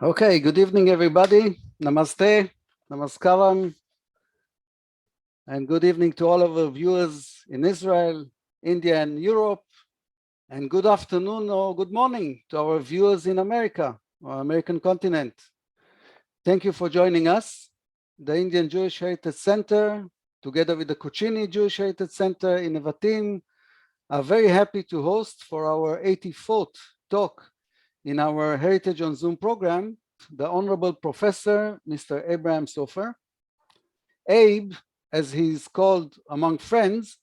Okay, good evening, everybody. Namaste, namaskaram, and good evening to all of our viewers in Israel, India, and Europe. And good afternoon or good morning to our viewers in America, or American continent. Thank you for joining us. The Indian Jewish Heritage Center, together with the Cochin Jewish Heritage Center in Nevatim, are very happy to host for our 84th talk in our Heritage on Zoom program, the Honorable Professor, Mr. Abraham Sofer. Abe, as he's called among friends,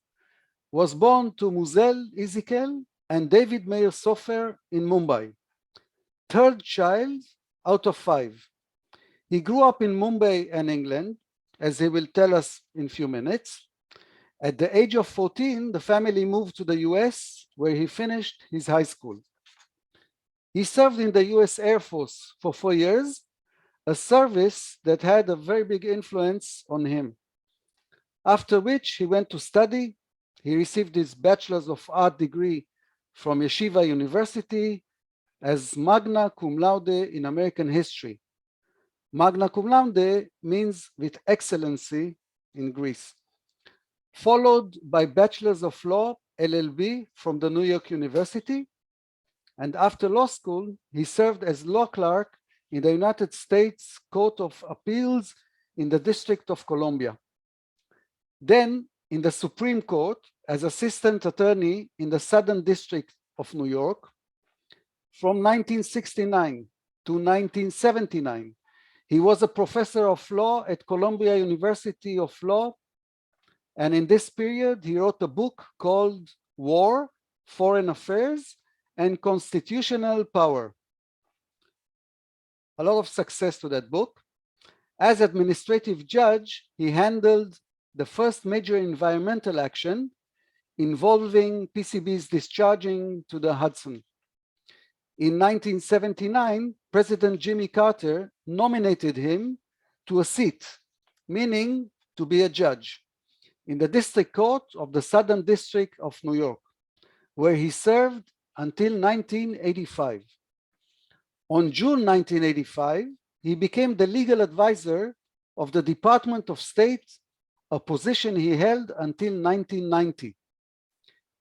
was born to Muzel Ezekiel and David Meir Sofer in Mumbai, third child out of 5. He grew up in Mumbai and England, as he will tell us in a few minutes. At the age of 14, the family moved to the US, where he finished his high school. He served in the US Air Force for 4 years, a service that had a very big influence on him. After which he went to study. He received his Bachelor's of Art degree from Yeshiva University as magna cum laude in American history. Magna cum laude means with excellency in Greece. Followed by Bachelor's of Law, LLB, from the New York University. And after law school, he served as law clerk in the United States Court of Appeals in the District of Columbia. Then in the Supreme Court as assistant attorney in the Southern District of New York. From 1969 to 1979, he was a professor of law at Columbia University of Law. And in this period, he wrote a book called War, Foreign Affairs, and Constitutional Power. A lot of success to that book. As administrative judge, he handled the first major environmental action involving PCBs discharging to the Hudson. In 1979, President Jimmy Carter nominated him to a seat, meaning to be a judge, in the District Court of the Southern District of New York, where he served until 1985. On June 1985, he became the legal advisor of the Department of State, a position he held until 1990.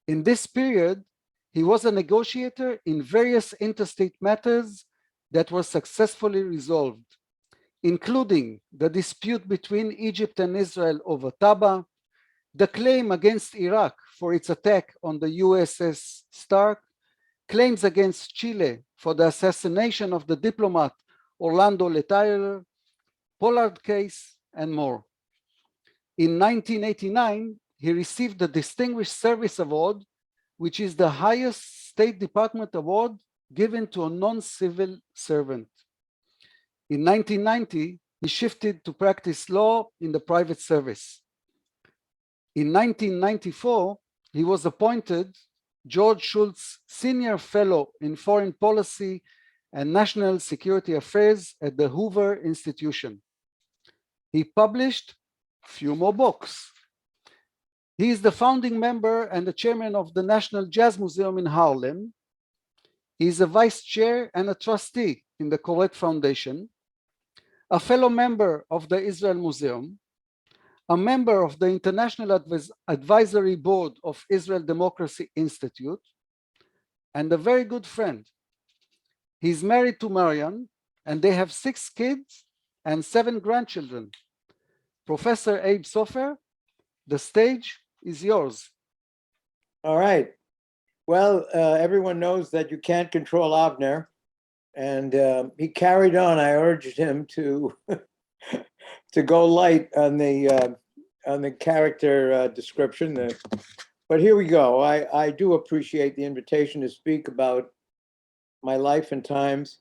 In this period, he was a negotiator in various interstate matters that were successfully resolved, including the dispute between Egypt and Israel over Taba, the claim against Iraq for its attack on the USS Stark, claims against Chile for the assassination of the diplomat Orlando Letelier, Pollard case, and more. In 1989, he received the Distinguished Service Award, which is the highest State Department award given to a non-civil servant. In 1990, he shifted to practice law in the private service. In 1994, he was appointed George Shultz Senior Fellow in Foreign Policy and National Security Affairs at the Hoover Institution. He published a few more books. He is the founding member and the chairman of the National Jazz Museum in Harlem. He is a vice chair and a trustee in the Koret Foundation, a fellow member of the Israel Museum, a member of the International Advisory Board of Israel Democracy Institute, and a very good friend. He's married to Marian, and they have 6 kids and 7 grandchildren. Professor Abe Sofer, the stage is yours. All right. Well, everyone knows that you can't control Avner, and he carried on. I urged him to to go light on the character description. But here we go. I do appreciate the invitation to speak about my life and times.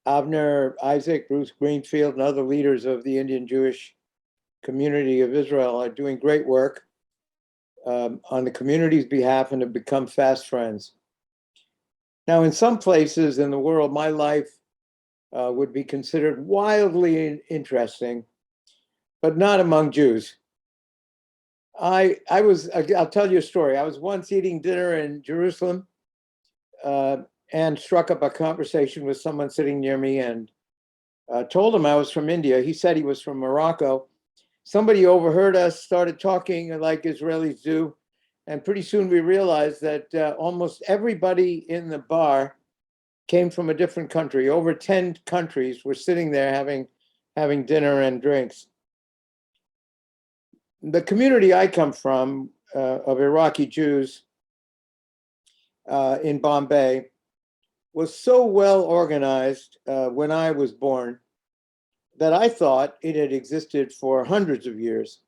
Avner Isaac, Bruce Greenfield, and other leaders of the Indian Jewish community of Israel are doing great work on the community's behalf and have become fast friends. Now, in some places in the world, my life would be considered wildly interesting, but not among Jews. I'll tell you a story. I was once eating dinner in Jerusalem uh, and struck up a conversation with someone sitting near me and told him I was from India. He said he was from Morocco. Somebody overheard us, started talking like Israelis do. And pretty soon we realized that almost everybody in the bar came from a different country. Over 10 countries were sitting there having dinner and drinks. The community I come from of Iraqi Jews in Bombay was so well organized when I was born that I thought it had existed for hundreds of years.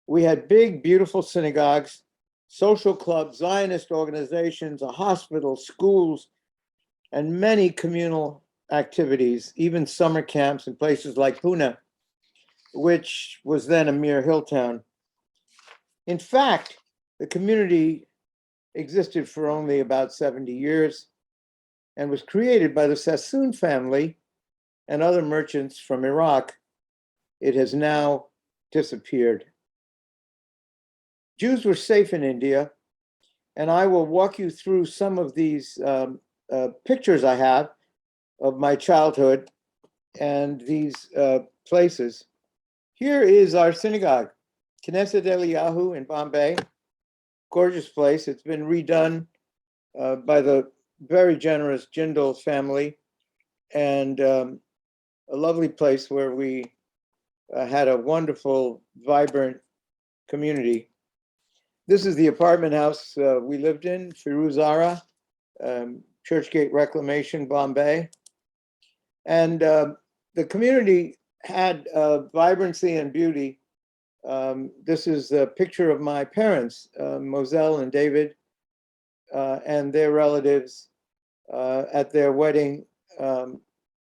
We had big, beautiful synagogues, social clubs, Zionist organizations, a hospital, schools, and many communal activities, even summer camps in places like Pune, which was then a mere hill town. In fact, the community existed for only about 70 years and was created by the Sassoon family and other merchants from Iraq. It has now disappeared. Jews were safe in India, and I will walk you through some of these pictures I have of my childhood and these places. Here is our synagogue, Knesset Eliyahu in Bombay. Gorgeous place. It's been redone by the very generous Jindal family, and a lovely place where we had a wonderful, vibrant community. This is the apartment house we lived in, Firuzara, Churchgate Reclamation, Bombay. And the community had vibrancy and beauty. This is a picture of my parents, Moselle and David, and their relatives at their wedding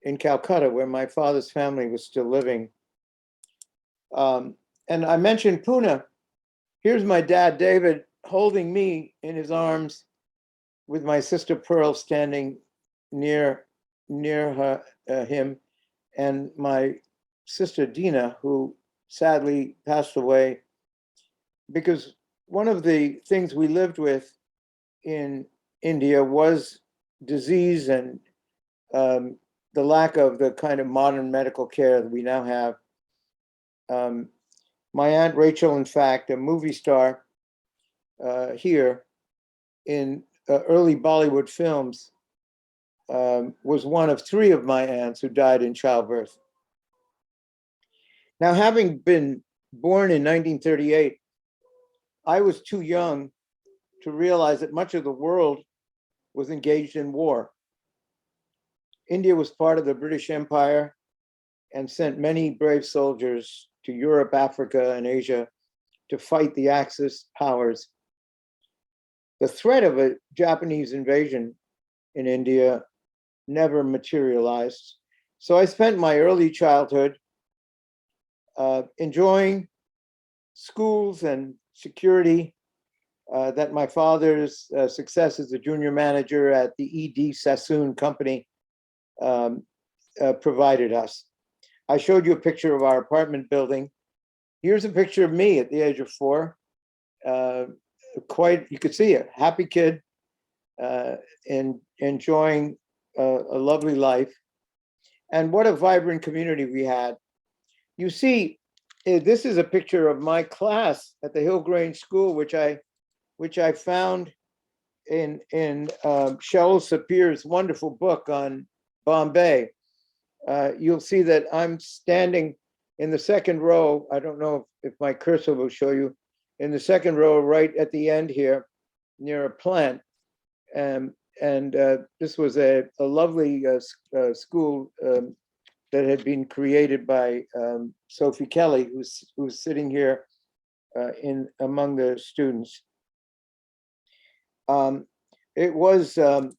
in Calcutta, where my father's family was still living. And I mentioned Pune. Here's my dad, David, holding me in his arms with my sister Pearl standing near him, and my sister Dina, who sadly passed away, because one of the things we lived with in India was disease and the lack of the kind of modern medical care that we now have. My Aunt Rachel, in fact, a movie star here in early Bollywood films, was one of three of my aunts who died in childbirth. Now, having been born in 1938, I was too young to realize that much of the world was engaged in war. India was part of the British Empire and sent many brave soldiers to Europe, Africa, and Asia to fight the Axis powers. The threat of a Japanese invasion in India never materialized. So I spent my early childhood enjoying schools and security that my father's success as a junior manager at the E.D. Sassoon Company provided us. I showed you a picture of our apartment building. Here's a picture of me at the age of 4. You could see a happy kid and enjoying a lovely life. And what a vibrant community we had. You see, this is a picture of my class at the Hill Grange School, which I found in Shaul Sapir's wonderful book on Bombay. You'll see that I'm standing in the second row. I don't know if my cursor will show you. In the second row, right at the end here, near a plant. And this was a lovely school that had been created by Sophie Kelly, who's sitting here in among the students. It was a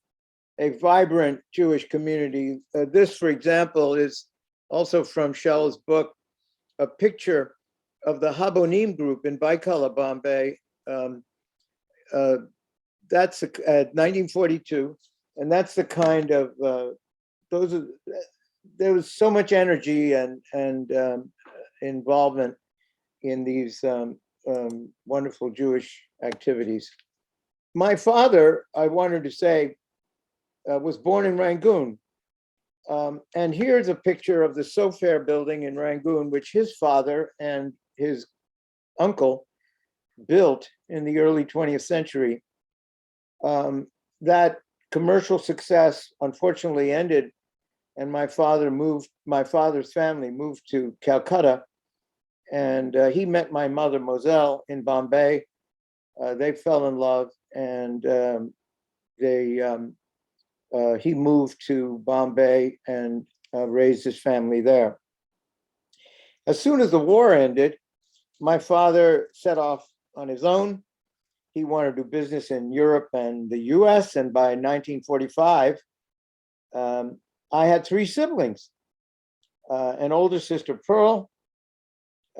vibrant Jewish community. This, for example, is also from Shaul's book, a picture of the Habonim group in Baikala, Bombay. That's 1942, and that's the kind of there was so much energy and involvement in these wonderful Jewish activities. My father, I wanted to say, was born in Rangoon. And here's a picture of the Sofair building in Rangoon, which his father and his uncle built in the early 20th century. That commercial success unfortunately ended, and my father's family moved to Calcutta, and he met my mother, Moselle, in Bombay. They fell in love, and he moved to Bombay and raised his family there. As soon as the war ended, my father set off on his own. He wanted to do business in Europe and the US, and by 1945, I had three siblings, an older sister, Pearl,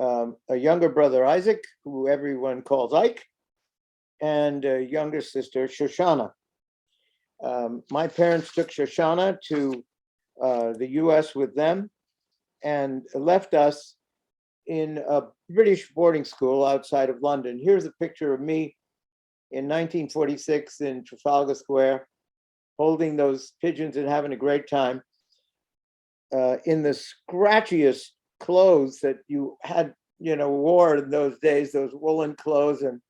a younger brother, Isaac, who everyone calls Ike, and a younger sister, Shoshana. My parents took Shoshana to the US with them and left us in a British boarding school outside of London. Here's a picture of me in 1946 in Trafalgar Square, holding those pigeons and having a great time in the scratchiest clothes that you had, wore in those days, those woolen clothes. And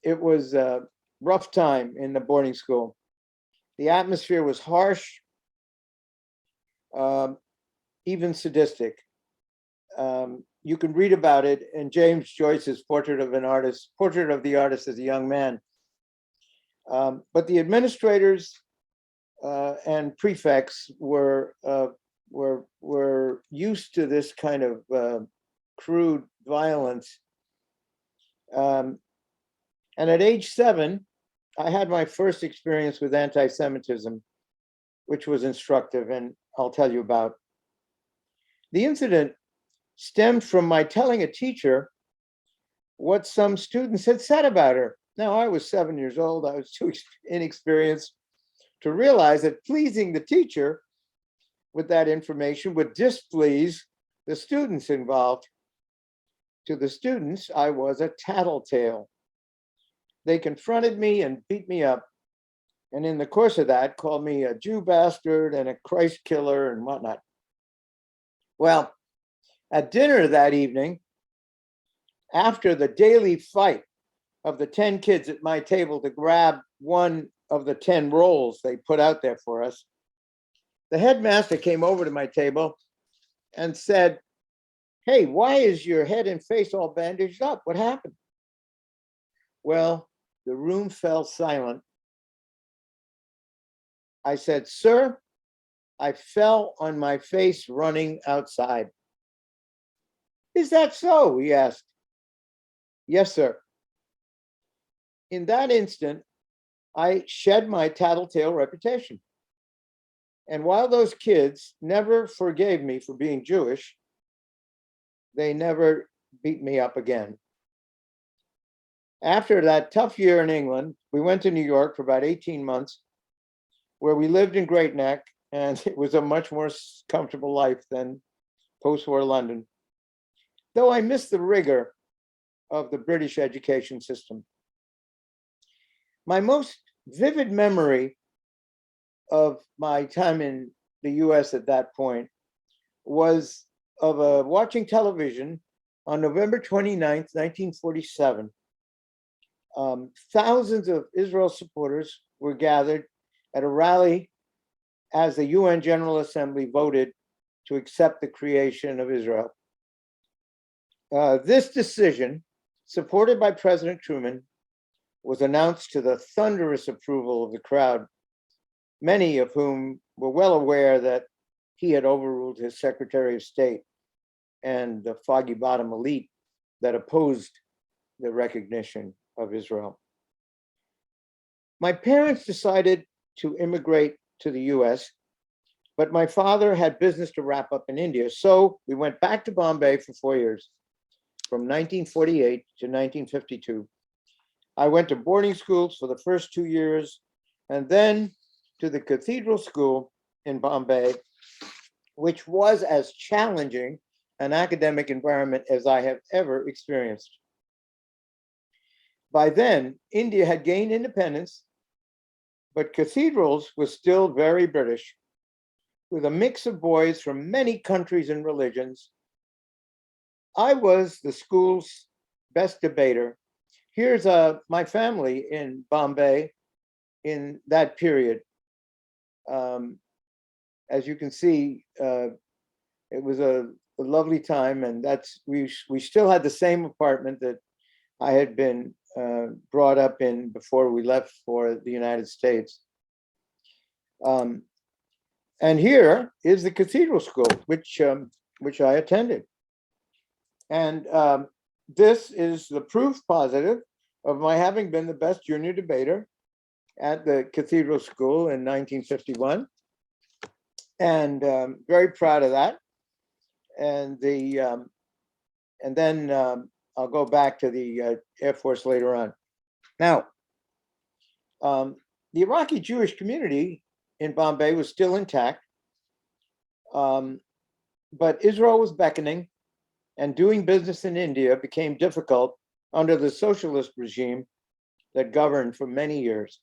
it was a rough time in the boarding school. The atmosphere was harsh, even sadistic. You can read about it in James Joyce's Portrait of the Artist as a Young Man. But the administrators and prefects were used to this kind of crude violence. And at age 7, I had my first experience with anti-Semitism, which was instructive, and I'll tell you about. The incident stemmed from my telling a teacher what some students had said about her. Now, I was 7 years old. I was too inexperienced to realize that pleasing the teacher with that information would displease the students involved. To the students, I was a tattletale. They confronted me and beat me up, and in the course of that, called me a Jew bastard and a Christ killer and whatnot. Well, at dinner that evening, after the daily fight of the 10 kids at my table to grab one of the 10 rolls they put out there for us, the headmaster came over to my table and said, "Hey, why is your head and face all bandaged up? What happened?" Well, the room fell silent. I said, "Sir, I fell on my face running outside." "Is that so?" he asked. "Yes, sir." In that instant, I shed my tattletale reputation. And while those kids never forgave me for being Jewish, they never beat me up again. After that tough year in England, we went to New York for about 18 months, where we lived in Great Neck, and it was a much more comfortable life than post-war London, though I miss the rigor of the British education system. My most vivid memory of my time in the US at that point was of watching television on November 29th, 1947. Thousands of Israel supporters were gathered at a rally as the UN General Assembly voted to accept the creation of Israel. This decision, supported by President Truman, was announced to the thunderous approval of the crowd, many of whom were well aware that he had overruled his Secretary of State and the Foggy Bottom elite that opposed the recognition of Israel. My parents decided to immigrate to the US, but my father had business to wrap up in India. So we went back to Bombay for 4 years, from 1948 to 1952. I went to boarding schools for the first 2 years, and then to the Cathedral School in Bombay, which was as challenging an academic environment as I have ever experienced. By then, India had gained independence, but cathedrals was still very British, with a mix of boys from many countries and religions. I was the school's best debater. Here's my family in Bombay in that period. Um, as you can see, it was a lovely time, and we still had the same apartment that I had been brought up in before we left for the United States. Um, and here is the cathedral school, which I attended. And this is the proof positive of my having been the best junior debater at the cathedral school in 1951, and very proud of that. And then I'll go back to the Air Force later on. Now, the Iraqi Jewish community in Bombay was still intact, but Israel was beckoning, and doing business in India became difficult under the socialist regime that governed for many years.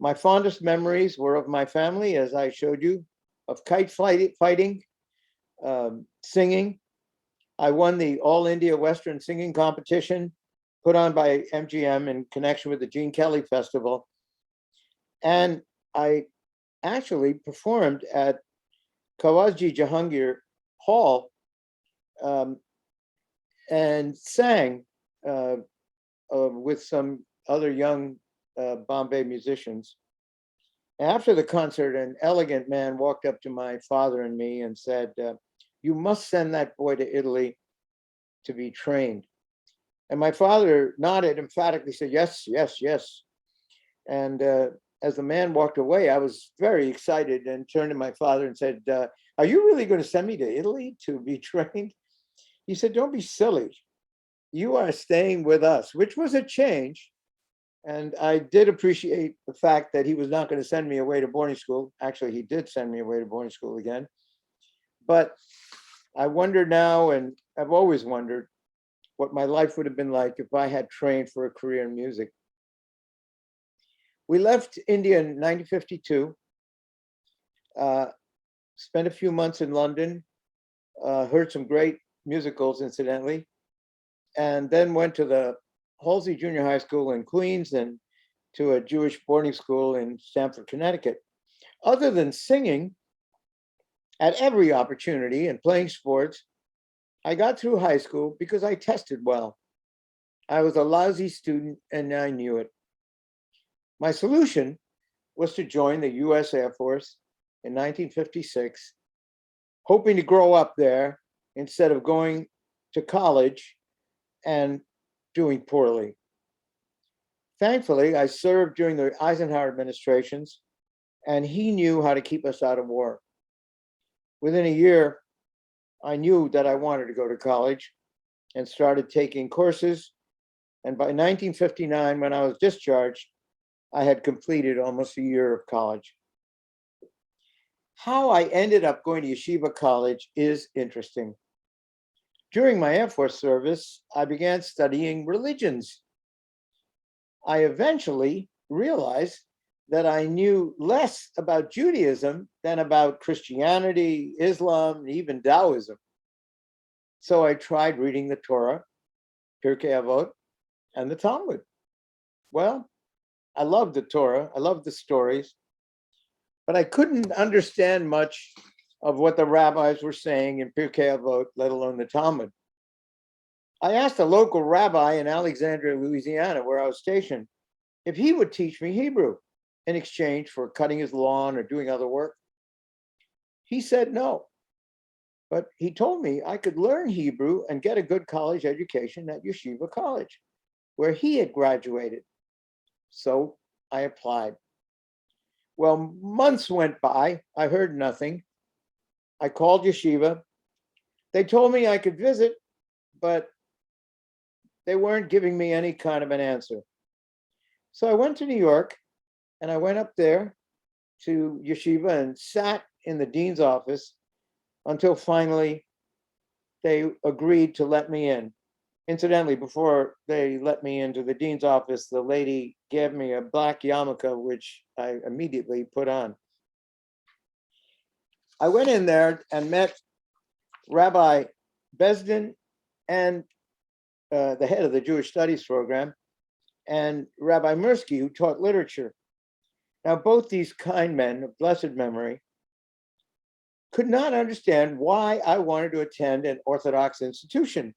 My fondest memories were of my family, as I showed you, of kite fighting, singing. I won the All India Western Singing Competition put on by MGM in connection with the Gene Kelly Festival. And I actually performed at Kawaji Jahangir Hall and sang with some other young Bombay musicians. After the concert, an elegant man walked up to my father and me and said, "You must send that boy to Italy to be trained." And my father nodded emphatically, said, "Yes, yes, yes." And as the man walked away, I was very excited and turned to my father and said, "Are you really going to send me to Italy to be trained?" He said, "Don't be silly. You are staying with us," which was a change. And I did appreciate the fact that he was not going to send me away to boarding school. Actually, he did send me away to boarding school again. But I wonder now, and I've always wondered, what my life would have been like if I had trained for a career in music. We left India in 1952, spent a few months in London, heard some great musicals, incidentally, and then went to the Halsey Junior High School in Queens and to a Jewish boarding school in Stamford, Connecticut. Other than singing at every opportunity and playing sports, I got through high school because I tested well. I was a lousy student and I knew it. My solution was to join the US Air Force in 1956, hoping to grow up there instead of going to college and doing poorly. Thankfully, I served during the Eisenhower administrations, and he knew how to keep us out of war. Within a year, I knew that I wanted to go to college and started taking courses. And by 1959, when I was discharged, I had completed almost a year of college. How I ended up going to yeshiva college is interesting. During my Air Force service, I began studying religions. I eventually realized that I knew less about Judaism than about Christianity, Islam, and even Taoism. So I tried reading the Torah, Pirkei Avot, and the Talmud. Well, I loved the Torah, I loved the stories, but I couldn't understand much of what the rabbis were saying in Pirkei Avot, let alone the Talmud. I asked a local rabbi in Alexandria, Louisiana, where I was stationed, if he would teach me Hebrew in exchange for cutting his lawn or doing other work. He said no, but he told me I could learn Hebrew and get a good college education at Yeshiva College, where he had graduated. So I applied. Well, months went by. I heard nothing. I called Yeshiva. They told me I could visit, but they weren't giving me any kind of an answer. So I went to New York, and I went up there to Yeshiva and sat in the dean's office until finally they agreed to let me in. Incidentally, before they let me into the dean's office, the lady gave me a black yarmulke, which I immediately put on. I went in there and met Rabbi Besdin and the head of the Jewish Studies program, and Rabbi Mirsky, who taught literature. Now, both these kind men of blessed memory could not understand why I wanted to attend an Orthodox institution.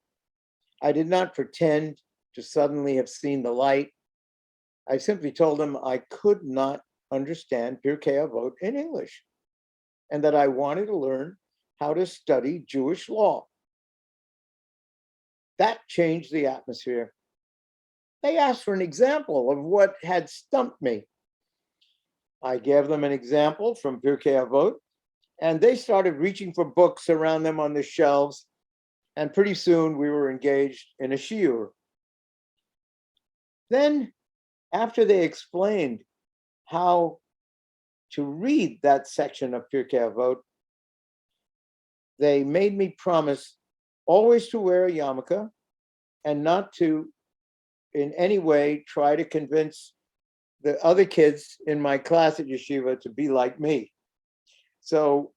I did not pretend to suddenly have seen the light. I simply told them I could not understand Pirkei Avot in English, and that I wanted to learn how to study Jewish law. That changed the atmosphere. They asked for an example of what had stumped me. I gave them an example from Pirkei Avot, and they started reaching for books around them on the shelves, and pretty soon we were engaged in a shiur. Then, after they explained how to read that section of Pirkei Avot, they made me promise always to wear a yarmulke and not to in any way try to convince the other kids in my class at yeshiva to be like me. So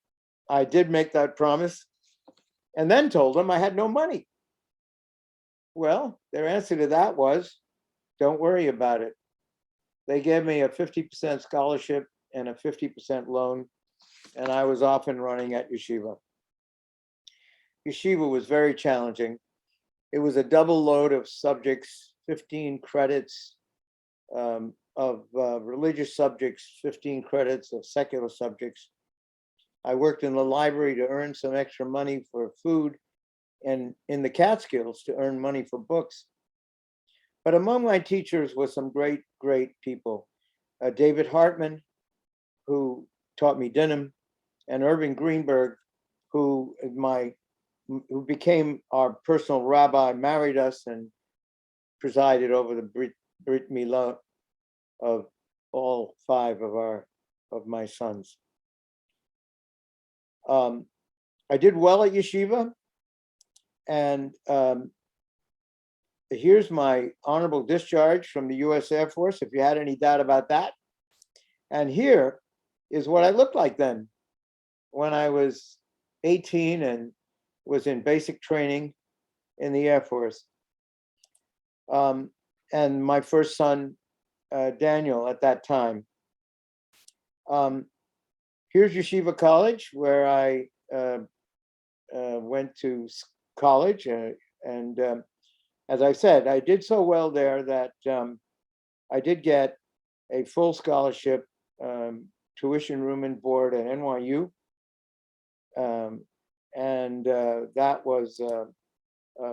I did make that promise and then told them I had no money. Well, their answer to that was, don't worry about it. They gave me a 50% scholarship and a 50% loan, and I was off and running at yeshiva. Yeshiva was very challenging. It was a double load of subjects, 15 credits of religious subjects, 15 credits of secular subjects. I worked in the library to earn some extra money for food, and in the Catskills to earn money for books. But among my teachers were some great, great people. David Hartman, who taught me Dinam, and Irving Greenberg, who became our personal rabbi, married us and presided over the Brit Milah of all five of my sons. I did well at yeshiva, and here's my honorable discharge from the US Air Force, if you had any doubt about that. And here is what I looked like then, when I was 18 and was in basic training in the Air Force. And my first son, Daniel, at that time. Here's Yeshiva College, where I went to college. And as I said, I did so well there that I did get a full scholarship, tuition, room, and board at NYU. And that was a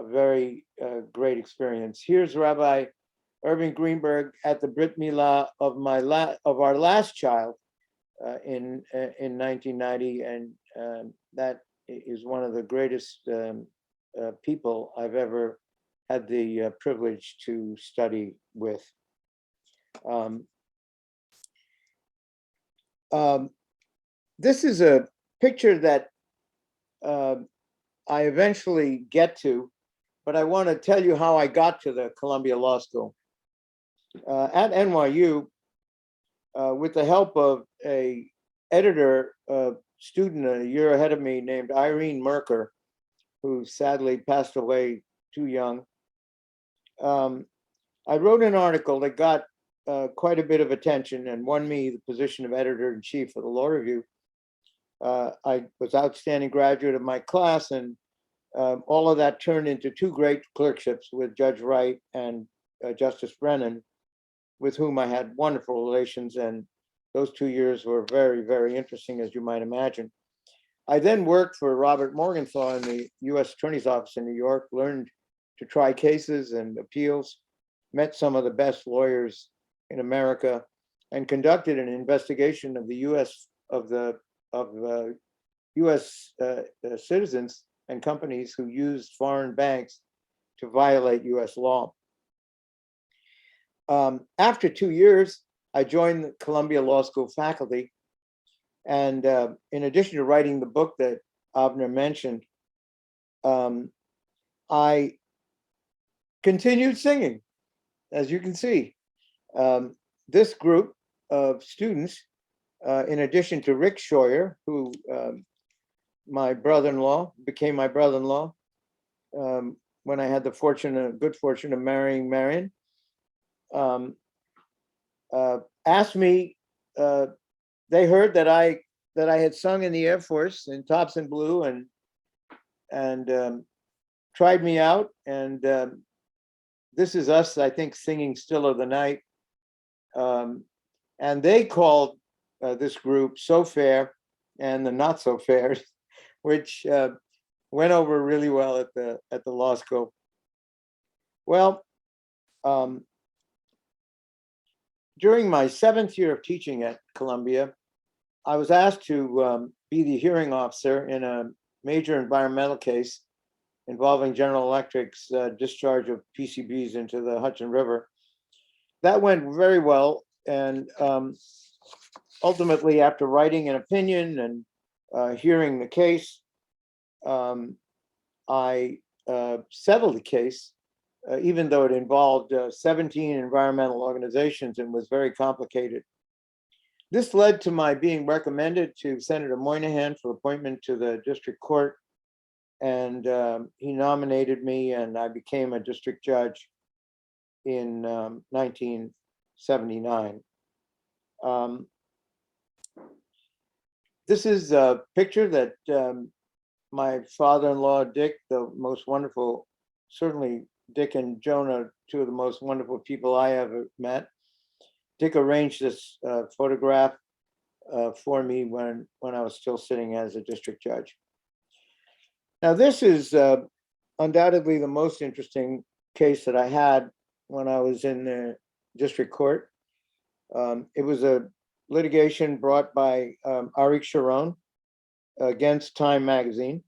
very great experience. Here's Rabbi Irving Greenberg at the Brit Milah of our last child in 1990, and that is one of the greatest people I've ever had the privilege to study with. This is a picture that I eventually get to, but I want to tell you how I got to the Columbia Law School. At NYU, with the help of a editor, student a year ahead of me named Irene Merker, who sadly passed away too young, I wrote an article that got quite a bit of attention and won me the position of editor-in-chief of the Law Review. I was outstanding graduate of my class, and all of that turned into two great clerkships with Judge Wright and Justice Brennan, with whom I had wonderful relations, and those 2 years were very, very interesting, as you might imagine. I then worked for Robert Morgenthau in the U.S. Attorney's Office in New York, learned to try cases and appeals, met some of the best lawyers in America, and conducted an investigation of the U.S. Citizens and companies who used foreign banks to violate U.S. law. After 2 years, I joined the Columbia Law School faculty. And in addition to writing the book that Avner mentioned, I continued singing, as you can see. This group of students, in addition to Rick Scheuer, who my brother-in-law became my brother-in-law when I had the good fortune of marrying Marion, asked me. They heard that I had sung in the Air Force in Tops and Blue, and tried me out. And This Is Us, I think, singing Still of the Night. And they called this group So Fair and the Not So Fair, which went over really well at the law school. Well, during my 7th year of teaching at Columbia, I was asked to be the hearing officer in a major environmental case involving General Electric's discharge of PCBs into the Hudson River. That went very well, and ultimately, after writing an opinion and hearing the case, I settled the case, even though it involved 17 environmental organizations and was very complicated. This led to my being recommended to Senator Moynihan for appointment to the district court, and he nominated me, and I became a district judge in 1979. This is a picture that my father-in-law, Dick, the most wonderful, certainly Dick and Jonah, two of the most wonderful people I ever met. Dick arranged this photograph for me when I was still sitting as a district judge. Now, this is undoubtedly the most interesting case that I had when I was in the district court. It was a litigation brought by Arik Sharon against Time magazine.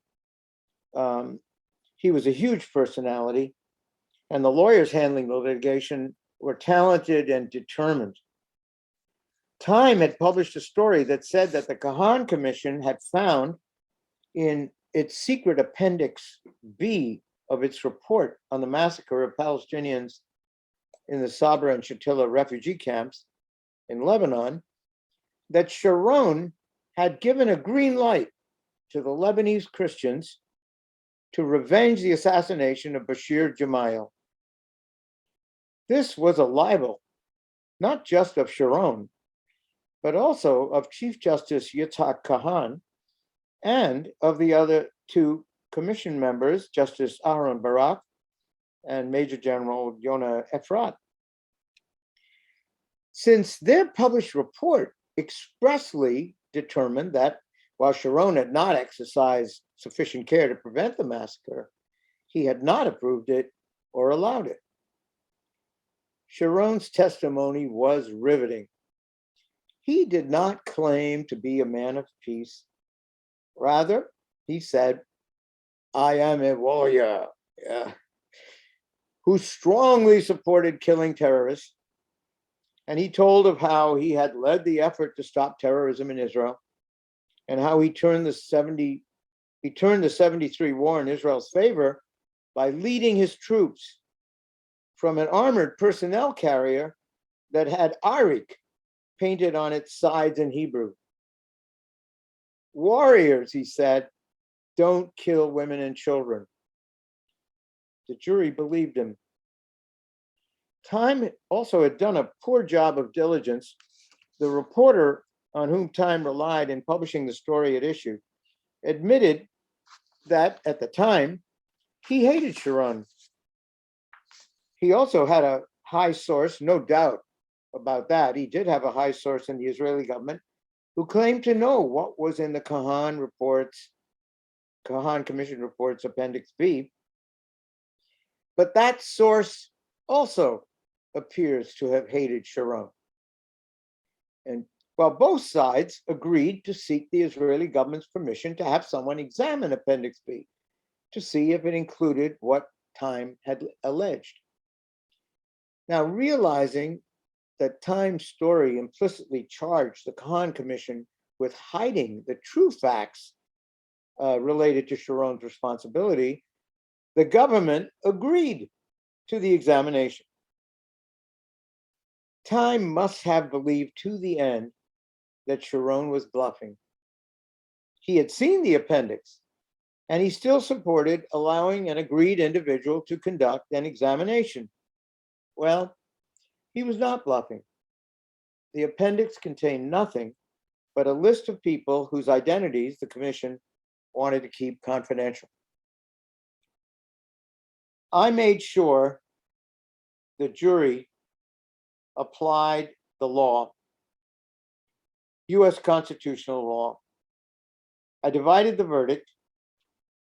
He was a huge personality, and the lawyers handling the litigation were talented and determined. Time had published a story that said that the Kahan Commission had found in its secret Appendix B of its report on the massacre of Palestinians in the Sabra and Shatila refugee camps in Lebanon, that Sharon had given a green light to the Lebanese Christians to revenge the assassination of Bashir Gemayel. This was a libel, not just of Sharon, but also of Chief Justice Yitzhak Kahan and of the other two commission members, Justice Aharon Barak and Major General Yonah Efrat. Since their published report expressly determined that while Sharon had not exercised sufficient care to prevent the massacre, he had not approved it or allowed it. Sharon's testimony was riveting. He did not claim to be a man of peace. Rather, he said, "I am a warrior who strongly supported killing terrorists." And he told of how he had led the effort to stop terrorism in Israel, and how he turned the 73 war in Israel's favor by leading his troops from an armored personnel carrier that had Arik painted on its sides in Hebrew. Warriors, he said, don't kill women and children. The jury believed him. Time also had done a poor job of diligence. The reporter on whom Time relied in publishing the story at issue admitted that at the time he hated Sharon. He also had a high source, no doubt about that. He did have a high source in the Israeli government who claimed to know what was in the Kahan Commission reports, Appendix B. But that source also appears to have hated Sharon. And while both sides agreed to seek the Israeli government's permission to have someone examine Appendix B to see if it included what Time had alleged. Now, realizing that Time's story implicitly charged the Kahan Commission with hiding the true facts related to Sharon's responsibility, the government agreed to the examination. Time must have believed to the end that Sharon was bluffing. He had seen the appendix, and he still supported allowing an agreed individual to conduct an examination. Well, he was not bluffing. The appendix contained nothing but a list of people whose identities the commission wanted to keep confidential. I made sure the jury applied the law, US constitutional law. I divided the verdict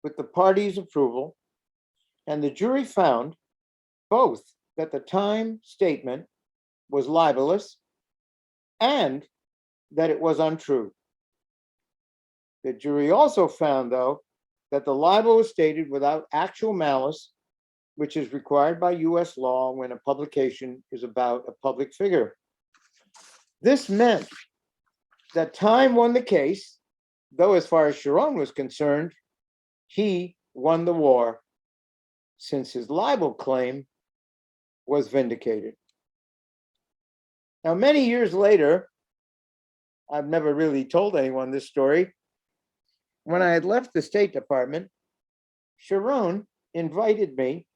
with the parties' approval, and the jury found both that the Time statement was libelous and that it was untrue. The jury also found, though, that the libel was stated without actual malice, which is required by US law when a publication is about a public figure. This meant that Time won the case, though as far as Sharon was concerned, he won the war, since his libel claim was vindicated. Now, many years later, I've never really told anyone this story. When I had left the State Department, Sharon invited me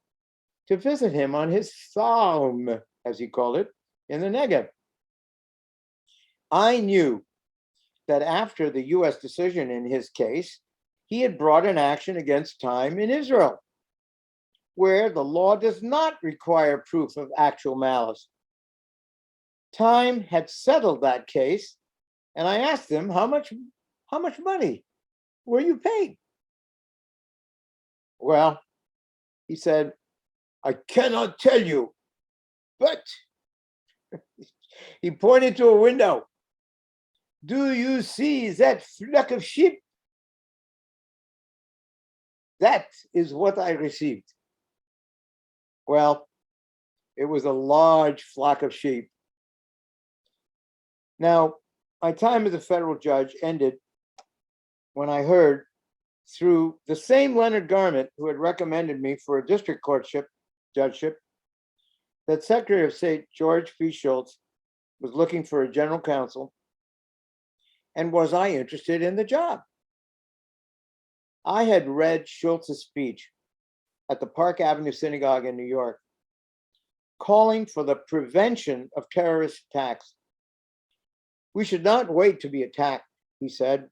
to visit him on his farm, as he called it, in the Negev. I knew that after the US decision in his case, he had brought an action against Time in Israel, where the law does not require proof of actual malice. Time had settled that case, and I asked him, how much money were you paid? Well, he said, I cannot tell you, but he pointed to a window. Do you see that flock of sheep? That is what I received. Well, it was a large flock of sheep. Now, my time as a federal judge ended when I heard through the same Leonard Garment who had recommended me for a district courtship judgeship that Secretary of State George P. Shultz was looking for a general counsel, and was I interested in the job? I had read Shultz's speech at the Park Avenue Synagogue in New York, calling for the prevention of terrorist attacks. We should not wait to be attacked, he said.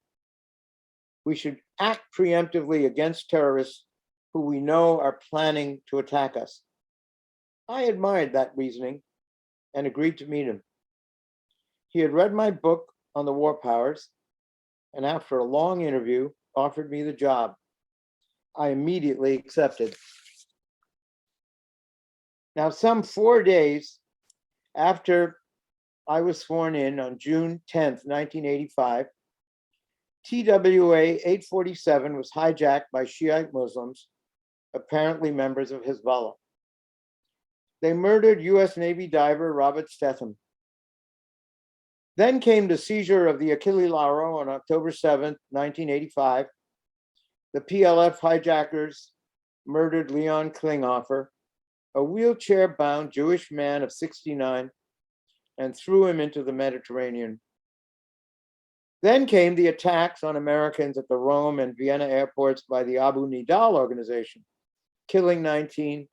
We should act preemptively against terrorists who we know are planning to attack us. I admired that reasoning and agreed to meet him. He had read my book on the war powers, and after a long interview, offered me the job. I immediately accepted. Now, some 4 days after I was sworn in on June 10th, 1985, TWA 847 was hijacked by Shiite Muslims, apparently members of Hezbollah. They murdered US Navy diver Robert Stetham. Then came the seizure of the Achille Lauro on October 7th, 1985. The PLF hijackers murdered Leon Klinghoffer, a wheelchair-bound Jewish man of 69, and threw him into the Mediterranean. Then came the attacks on Americans at the Rome and Vienna airports by the Abu Nidal organization, killing 19,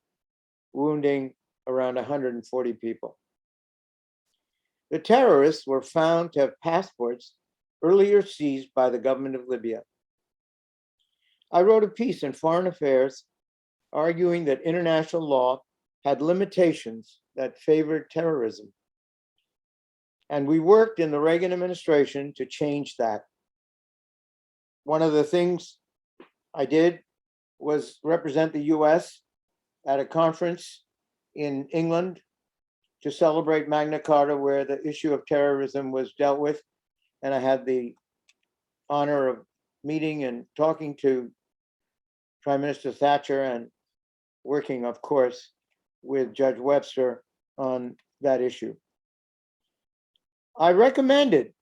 wounding around 140 people. The terrorists were found to have passports earlier seized by the government of Libya. I wrote a piece in Foreign Affairs arguing that international law had limitations that favored terrorism. And we worked in the Reagan administration to change that. One of the things I did was represent the US at a conference in England to celebrate Magna Carta, where the issue of terrorism was dealt with. And I had the honor of meeting and talking to Prime Minister Thatcher and working, of course, with Judge Webster on that issue. I recommended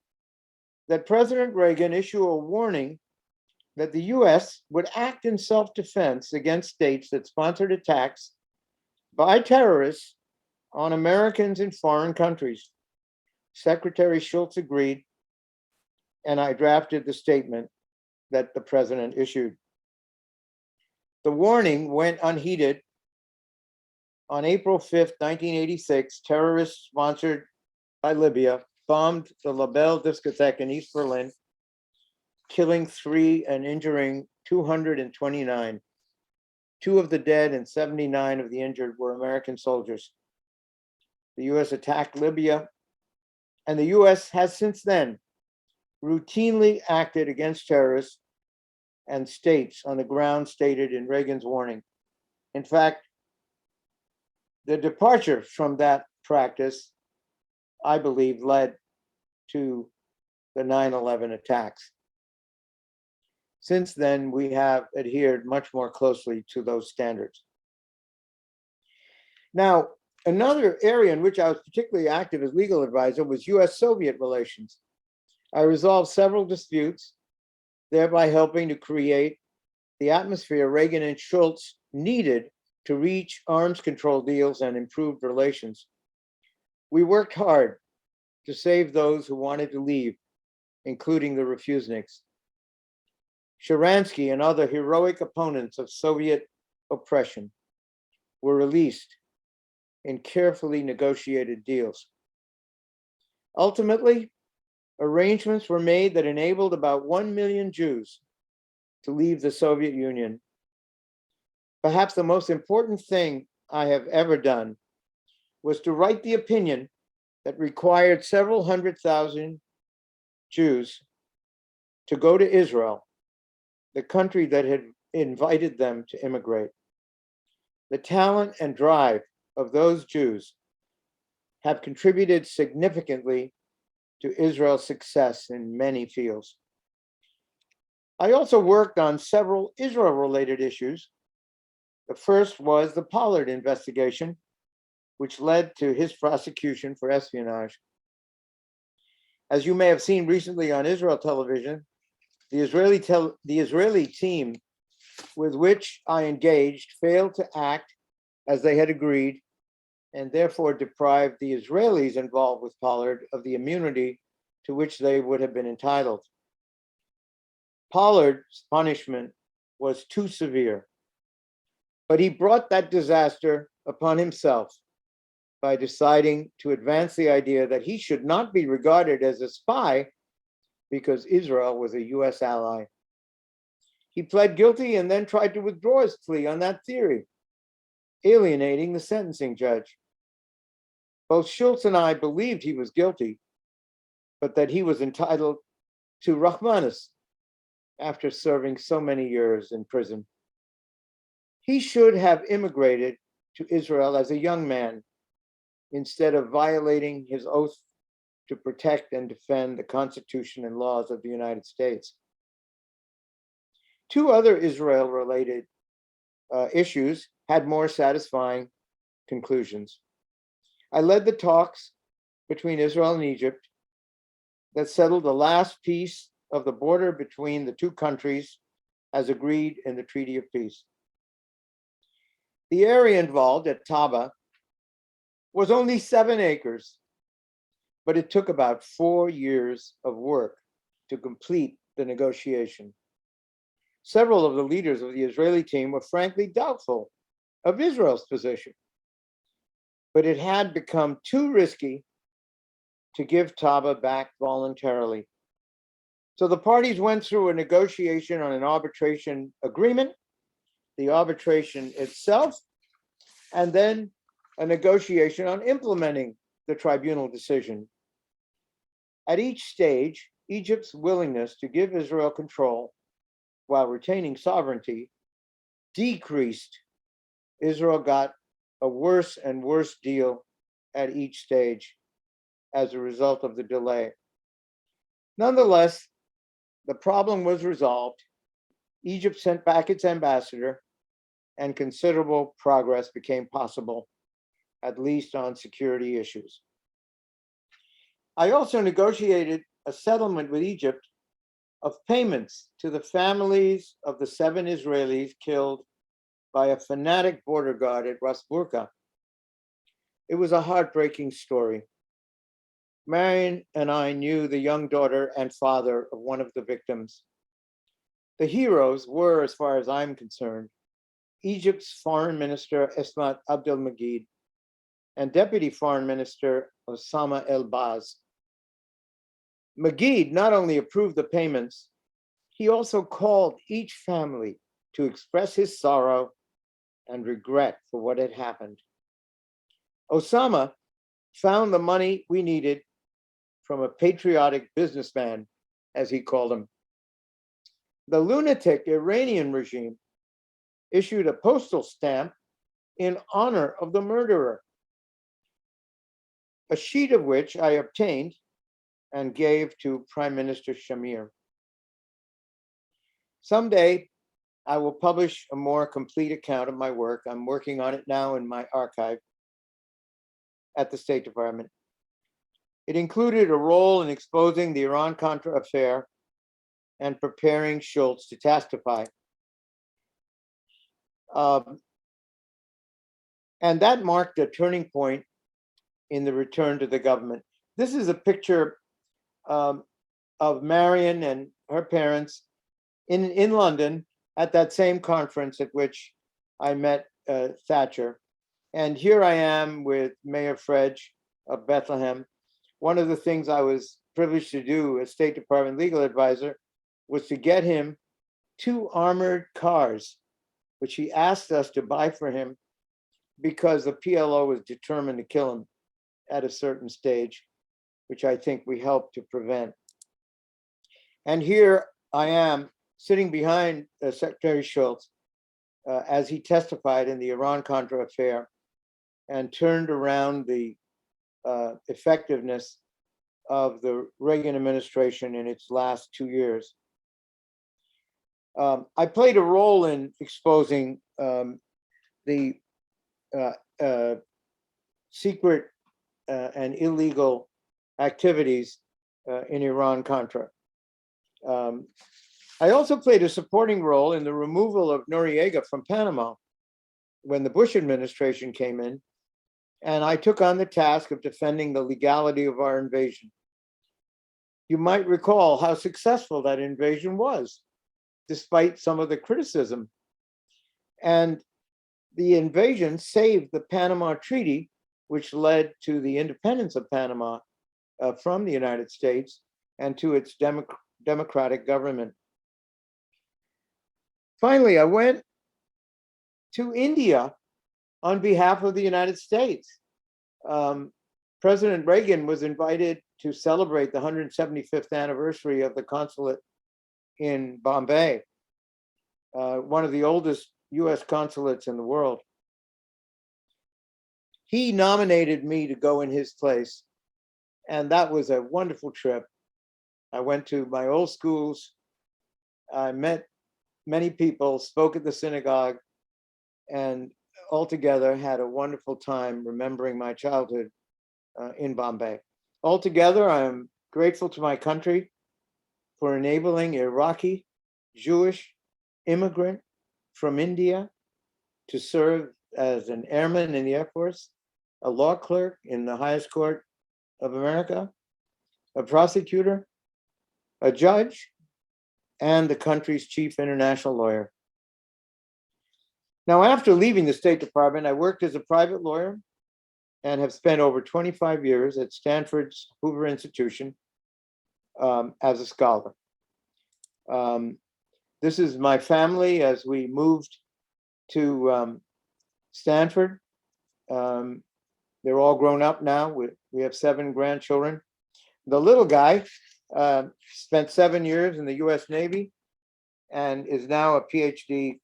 that President Reagan issue a warning that the US would act in self-defense against states that sponsored attacks by terrorists on Americans in foreign countries. Secretary Schultz agreed, and I drafted the statement that the president issued. The warning went unheeded. On April 5th, 1986, terrorists sponsored by Libya bombed the La Belle discotheque in East Berlin, killing 3 and injuring 229. 2 of the dead and 79 of the injured were American soldiers. The US attacked Libya, and the US has since then routinely acted against terrorists and states on the ground stated in Reagan's warning. In fact, the departure from that practice, I believe, led to the 9/11 attacks. Since then, we have adhered much more closely to those standards. Now, another area in which I was particularly active as legal advisor was US-Soviet relations. I resolved several disputes, thereby helping to create the atmosphere Reagan and Schultz needed to reach arms control deals and improved relations. We worked hard to save those who wanted to leave, including the refuseniks. Sharansky and other heroic opponents of Soviet oppression were released in carefully negotiated deals. Ultimately, arrangements were made that enabled about 1 million Jews to leave the Soviet Union. Perhaps the most important thing I have ever done was to write the opinion that required several 100,000 Jews to go to Israel, the country that had invited them to immigrate. The talent and drive of those Jews have contributed significantly to Israel's success in many fields. I also worked on several Israel-related issues. The first was the Pollard investigation, which led to his prosecution for espionage. As you may have seen recently on Israel television, the Israeli team with which I engaged failed to act as they had agreed, and therefore deprived the Israelis involved with Pollard of the immunity to which they would have been entitled. Pollard's punishment was too severe, but he brought that disaster upon himself by deciding to advance the idea that he should not be regarded as a spy because Israel was a US ally. He pled guilty and then tried to withdraw his plea on that theory, alienating the sentencing judge. Both Schultz and I believed he was guilty, but that he was entitled to Rahmanis after serving so many years in prison. He should have immigrated to Israel as a young man instead of violating his oath to protect and defend the Constitution and laws of the United States. 2 other Israel-related issues had more satisfying conclusions. I led the talks between Israel and Egypt that settled the last piece of the border between the 2 countries as agreed in the Treaty of Peace. The area involved at Taba was only 7 acres, but it took about 4 years of work to complete the negotiation. Several of the leaders of the Israeli team were frankly doubtful of Israel's position, but it had become too risky to give Taba back voluntarily. So the parties went through a negotiation on an arbitration agreement, the arbitration itself, and then a negotiation on implementing the tribunal decision. At each stage, Egypt's willingness to give Israel control while retaining sovereignty decreased. Israel got a worse and worse deal at each stage as a result of the delay. Nonetheless, the problem was resolved. Egypt sent back its ambassador, and considerable progress became possible, at least on security issues. I also negotiated a settlement with Egypt of payments to the families of the 7 Israelis killed by a fanatic border guard at Ras Burqa It was a heartbreaking story. Marion and I knew the young daughter and father of one of the victims. The heroes were, as far as I'm concerned, Egypt's Foreign Minister Esmat Abdelmajid and Deputy Foreign Minister Osama El-Baz. Magid not only approved the payments, he also called each family to express his sorrow and regret for what had happened. Osama found the money we needed from a patriotic businessman, as he called him. The lunatic Iranian regime issued a postal stamp in honor of the murderer, a sheet of which I obtained and gave to Prime Minister Shamir. Someday, I will publish a more complete account of my work. I'm working on it now in my archive at the State Department. It included a role in exposing the Iran-Contra affair and preparing Schultz to testify. And that marked a turning point in the return to the government. This is a picture of Marion and her parents in London at that same conference at which I met Thatcher. And here I am with Mayor Fredge of Bethlehem. One of the things I was privileged to do as State Department legal advisor was to get him 2 armored cars, which he asked us to buy for him because the PLO was determined to kill him at a certain stage, which I think we helped to prevent. And here I am sitting behind Secretary Schultz as he testified in the Iran-Contra affair and turned around the effectiveness of the Reagan administration in its last 2 years. I played a role in exposing the secret and illegal activities in Iran-Contra. I also played a supporting role in the removal of Noriega from Panama when the Bush administration came in, and I took on the task of defending the legality of our invasion. You might recall how successful that invasion was, despite some of the criticism. And the invasion saved the Panama Treaty, which led to the independence of Panama from the United States and to its democratic government. Finally, I went to India on behalf of the United States. President Reagan was invited to celebrate the 175th anniversary of the consulate in Bombay, one of the oldest US consulates in the world. He nominated me to go in his place, and that was a wonderful trip. I went to my old schools, I met many people, spoke at the synagogue, and altogether had a wonderful time remembering my childhood in Bombay. Altogether, I am grateful to my country for enabling Iraqi Jewish immigrant from India to serve as an airman in the Air Force, a law clerk in the highest court of America, a prosecutor, a judge, and the country's chief international lawyer. Now, after leaving the State Department, I worked as a private lawyer and have spent over 25 years at Stanford's Hoover Institution as a scholar. This is my family as we moved to Stanford. They're all grown up now. We have 7 grandchildren. The little guy spent 7 years in the US Navy and is now a PhD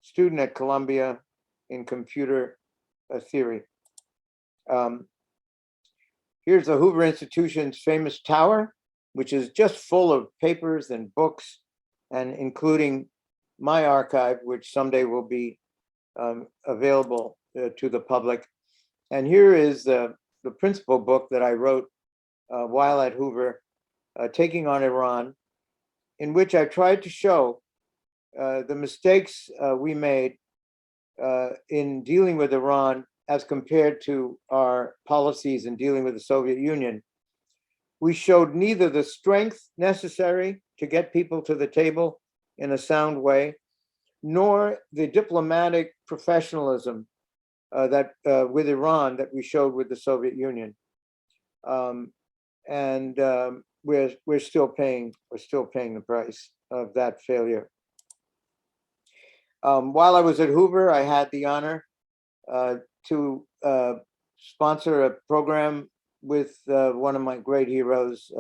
student at Columbia in computer theory. Here's the Hoover Institution's famous tower, which is just full of papers and books, and including my archive, which someday will be available to the public. And here is the principal book that I wrote while at Hoover, Taking on Iran, in which I tried to show the mistakes we made in dealing with Iran as compared to our policies in dealing with the Soviet Union. We showed neither the strength necessary to get people to the table in a sound way, nor the diplomatic professionalism that with Iran that we showed with the Soviet Union. And we're still paying the price of that failure. While I was at Hoover, I had the honor to sponsor a program with one of my great heroes,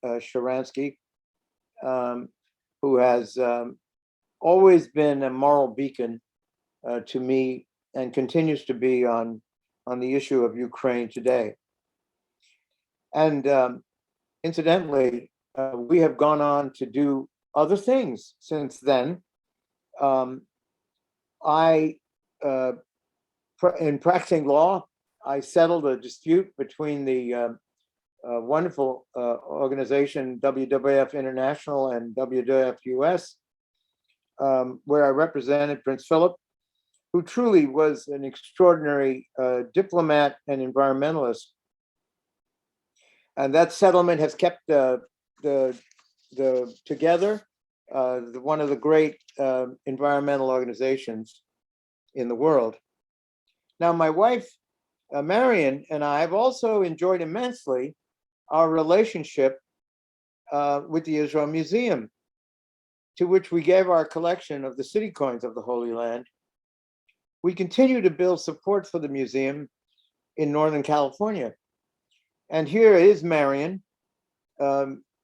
Sharansky, who has always been a moral beacon to me and continues to be on the issue of Ukraine today. And incidentally, we have gone on to do other things since then. In practicing law, I settled a dispute between the wonderful organization WWF International and WWF US, where I represented Prince Philip, who truly was an extraordinary diplomat and environmentalist. And that settlement has kept together one of the great environmental organizations in the world. Now, my wife, Marion, and I have also enjoyed immensely our relationship with the Israel Museum, to which we gave our collection of the city coins of the Holy Land. We continue to build support for the museum in Northern California. And here is Marion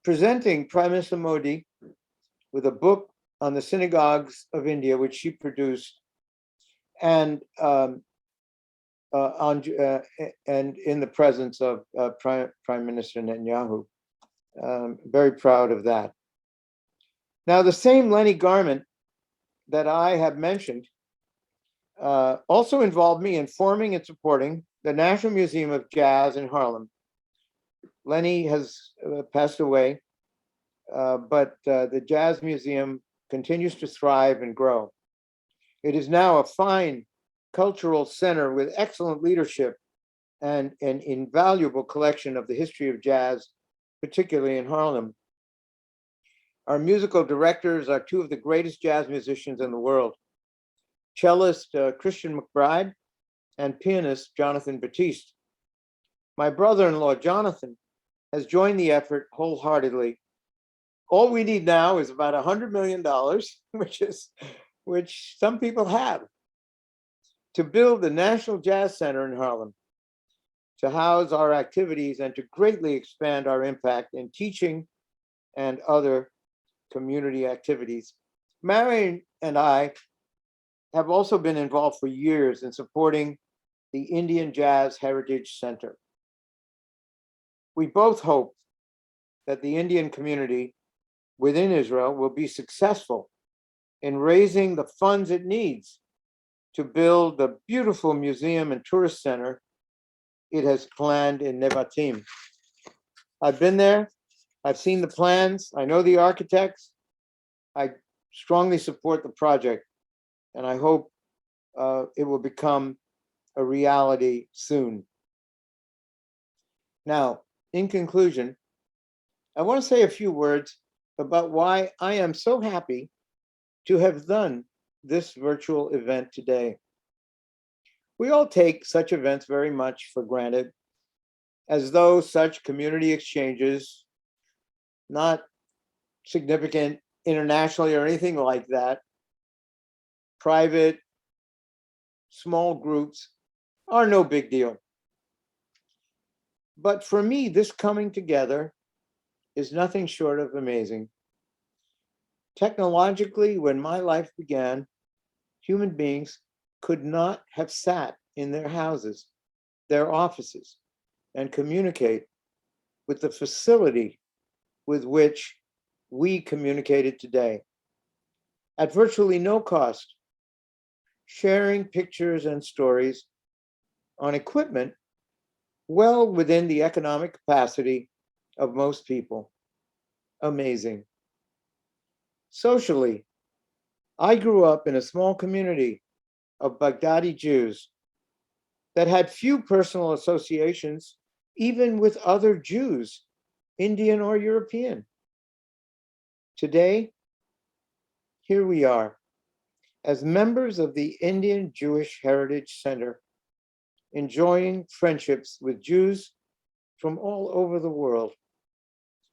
presenting Prime Minister Modi with a book on the synagogues of India, which she produced, and in the presence of Prime Minister Netanyahu. Very proud of that. Now, the same Lenny Garment that I have mentioned also involved me in forming and supporting the National Museum of Jazz in Harlem. Lenny has passed away, but the Jazz Museum continues to thrive and grow. It is now a fine cultural center with excellent leadership and an invaluable collection of the history of jazz, particularly in Harlem. Our musical directors are two of the greatest jazz musicians in the world, cellist Christian McBride and pianist Jonathan Batiste. My brother-in-law, Jonathan, has joined the effort wholeheartedly. All we need now is about $100 million, which some people have, to build the National Jazz Center in Harlem, to house our activities and to greatly expand our impact in teaching and other community activities. Marion and I have also been involved for years in supporting the Indian Jazz Heritage Center. We both hope that the Indian community within Israel will be successful in raising the funds it needs to build the beautiful museum and tourist center it has planned in Nevatim. I've been there, I've seen the plans, I know the architects. I strongly support the project, and I hope it will become a reality soon. Now, in conclusion, I want to say a few words about why I am so happy to have done this virtual event today. We all take such events very much for granted, as though such community exchanges, not significant internationally or anything like that, private, small groups, are no big deal. But for me, this coming together is nothing short of amazing. Technologically, when my life began, human beings could not have sat in their houses, their offices, and communicate with the facility with which we communicated today. At virtually no cost, sharing pictures and stories on equipment well within the economic capacity of most people. Amazing. Socially, I grew up in a small community of Baghdadi Jews that had few personal associations, even with other Jews, Indian or European. Today, here we are, as members of the Indian Jewish Heritage Center, enjoying friendships with Jews from all over the world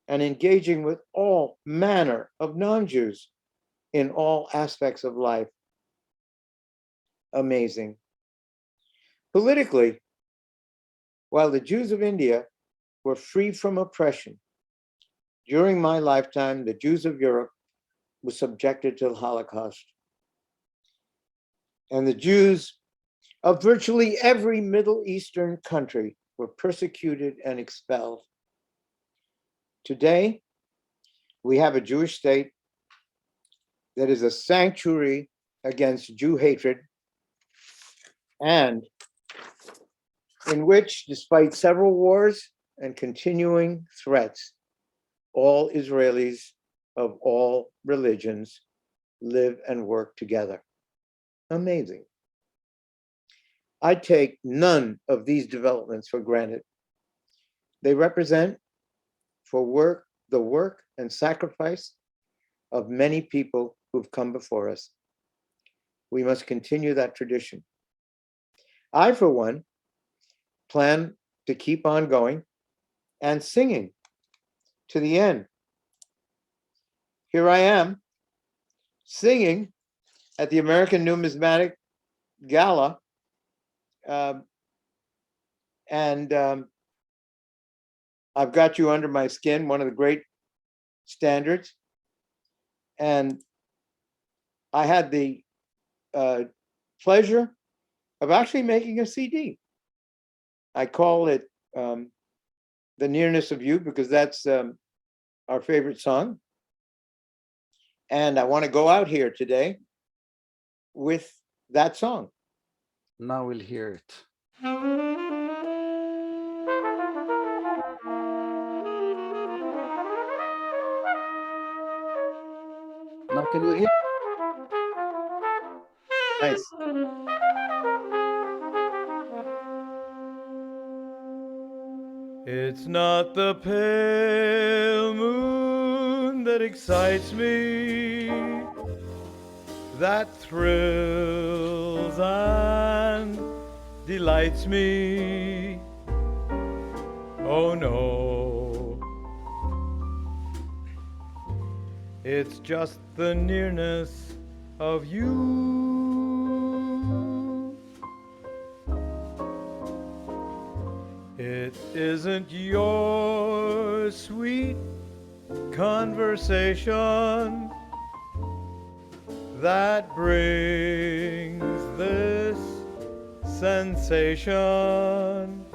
and engaging with all manner of non-Jews in all aspects of life. Amazing. Politically, while the Jews of India were free from oppression, during my lifetime, the Jews of Europe were subjected to the Holocaust. And the Jews of virtually every Middle Eastern country were persecuted and expelled. Today, we have a Jewish state that is a sanctuary against Jew hatred, and in which, despite several wars and continuing threats, all Israelis of all religions live and work together. Amazing. I take none of these developments for granted. They represent the work and sacrifice of many people who've come before us. We must continue that tradition. I, for one, plan to keep on going and singing to the end. Here I am singing at the American Numismatic Gala, and I've got you under my skin, one of the great standards. And I had the pleasure of actually making a CD. I call it The Nearness of You because that's our favorite song. And I want to go out here today with that song. Now we'll hear it. Now can you hear? Nice. It's not the pale moon that excites me, that thrills and delights me. Oh no, it's just the nearness of you. It isn't your sweet conversation that brings this sensation.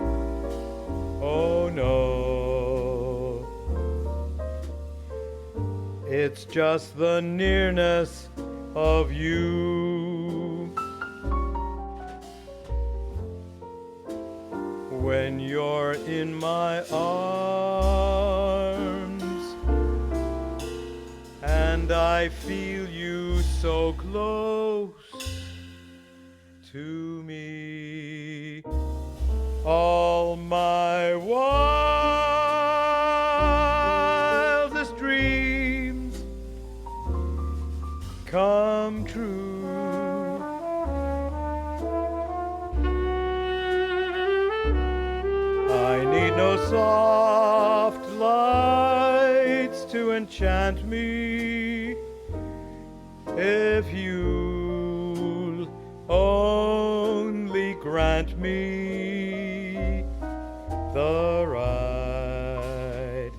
Oh no, it's just the nearness of you. When you're in my arms and I feel you so close to me, all my wildest dreams come true. I need no soft lights to enchant me if you'll only grant me the right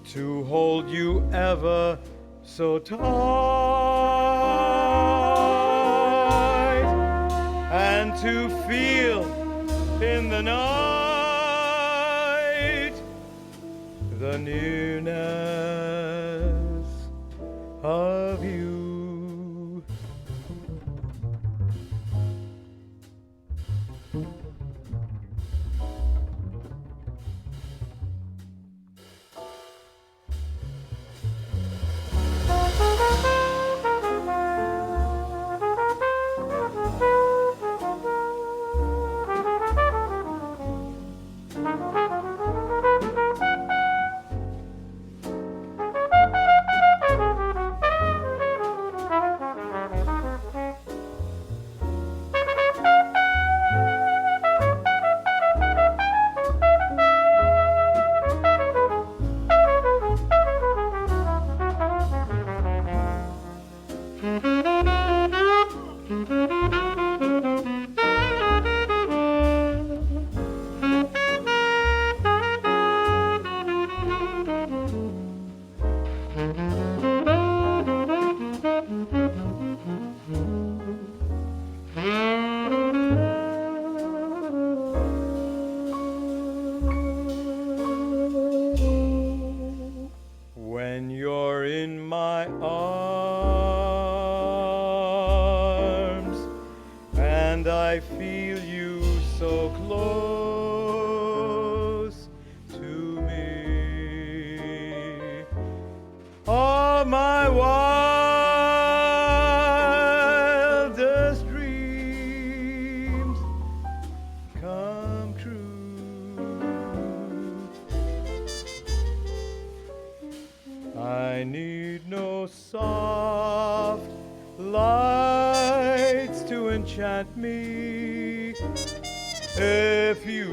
to hold you ever so tight and to feel in the night the nearness of you. I feel you so close to me. All my wildest dreams come true. I need no soft lights to enchant me if you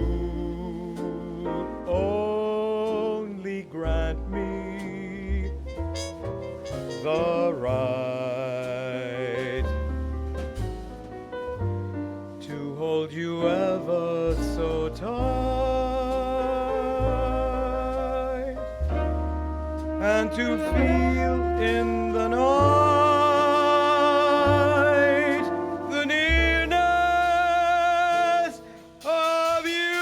only grant me the right to hold you ever so tight and to feel in the night the nearness of you.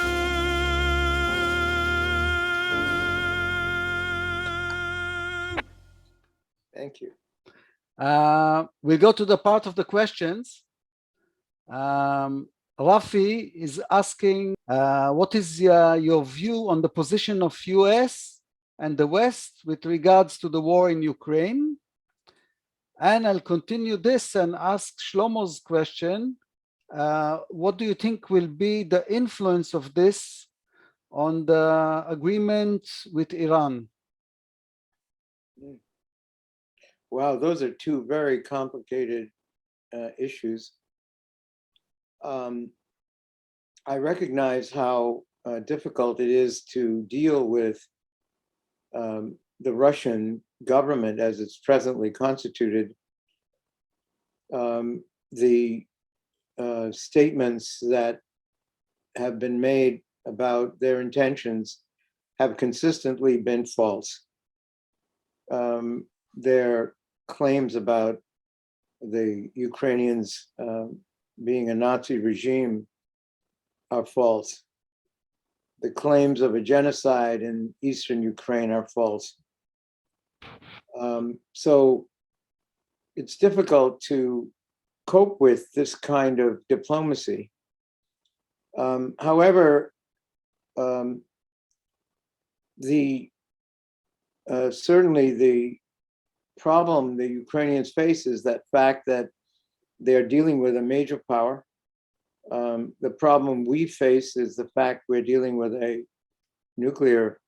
Thank you. We go to the part of the questions. Rafi is asking, what is your view on the position of US and the West with regards to the war in Ukraine? And I'll continue this and ask Shlomo's question. What do you think will be the influence of this on the agreement with Iran? Wow, those are two very complicated issues. I recognize how difficult it is to deal with the Russian government as it's presently constituted. The statements that have been made about their intentions have consistently been false. Their claims about the Ukrainians being a Nazi regime are false. The claims of a genocide in eastern Ukraine are false. So it's difficult to cope with this kind of diplomacy. However, certainly the problem the Ukrainians face is that fact that they're dealing with a major power. The problem we face is the fact we're dealing with a nuclear